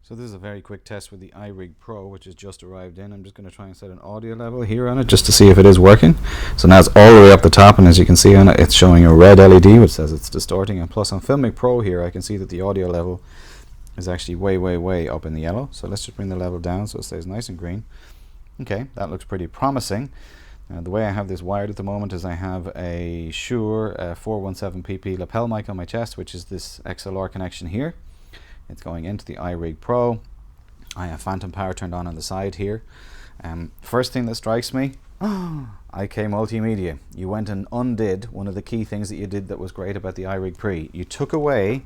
So this is a very quick test with the iRig Pro, which has just arrived in. I'm just going to try and set an audio level here on it just to see if it is working. So now it's all the way up the top, and as you can see on it, it's showing a red LED which says it's distorting. And plus on Filmic Pro here, I can see that the audio level is actually way up in the yellow. So let's just bring the level down so it stays nice and green. Okay, that looks pretty promising. The way I have this wired at the moment is I have a Shure 417pp lapel mic on my chest, which is this XLR connection here. It's going into the iRig Pro. I have phantom power turned on the side here. First thing that strikes me, IKmultimedia. You went and undid one of the key things that you did that was great about the iRig Pre. You took away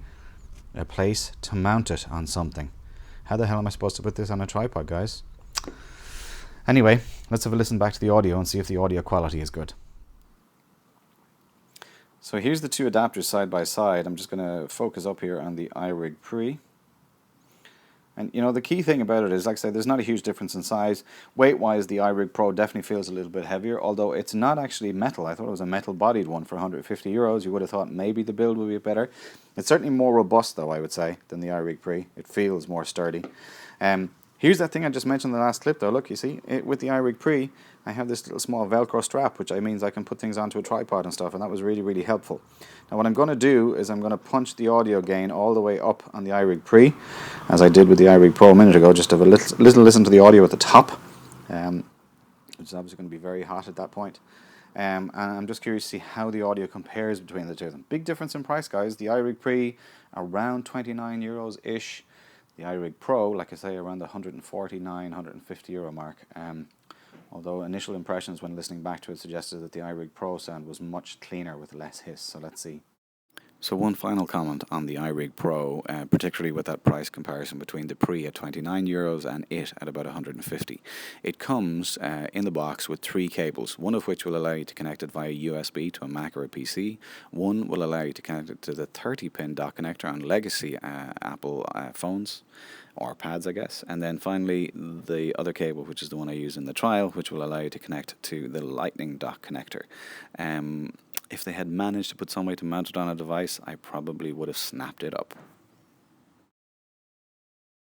a place to mount it on something. How the hell am I supposed to put this on a tripod, guys? Anyway, let's have a listen back to the audio and see if the audio quality is good. So here's the two adapters side by side. I'm just going to focus up here on the iRig Pre. And you know, the key thing about it is, like I said, there's not a huge difference in size. Weight-wise, the iRig Pro definitely feels a little bit heavier, although it's not actually metal. I thought it was a metal-bodied one for €150. You would have thought maybe the build would be better. It's certainly more robust, though, I would say, than the iRig Pre. It feels more sturdy. Here's that thing I just mentioned in the last clip, though. Look, you see, with the iRig Pre, I have this little small Velcro strap, which means I can put things onto a tripod and stuff, and that was really helpful. Now, what I'm going to do is I'm going to punch the audio gain all the way up on the iRig Pre, as I did with the iRig Pro a minute ago, just to have a little listen to the audio at the top, which is obviously going to be very hot at that point. And I'm just curious to see how the audio compares between the two of them. Big difference in price, guys. The iRig Pre, around €29-ish. The iRig Pro, like I say, around the €149, €150 mark. Although initial impressions when listening back to it suggested that the iRig Pro sound was much cleaner with less hiss. So let's see. So one final comment on the iRig Pro, particularly with that price comparison between the Pre at €29 and it at about €150. It comes in the box with 3 cables, one of which will allow you to connect it via USB to a Mac or a PC. One will allow you to connect it to the 30-pin dock connector on legacy Apple phones, or pads, I guess. And then finally, the other cable, which is the one I use in the trial, which will allow you to connect to the Lightning dock connector. If they had managed to put some way to mount it on a device, I probably would have snapped it up.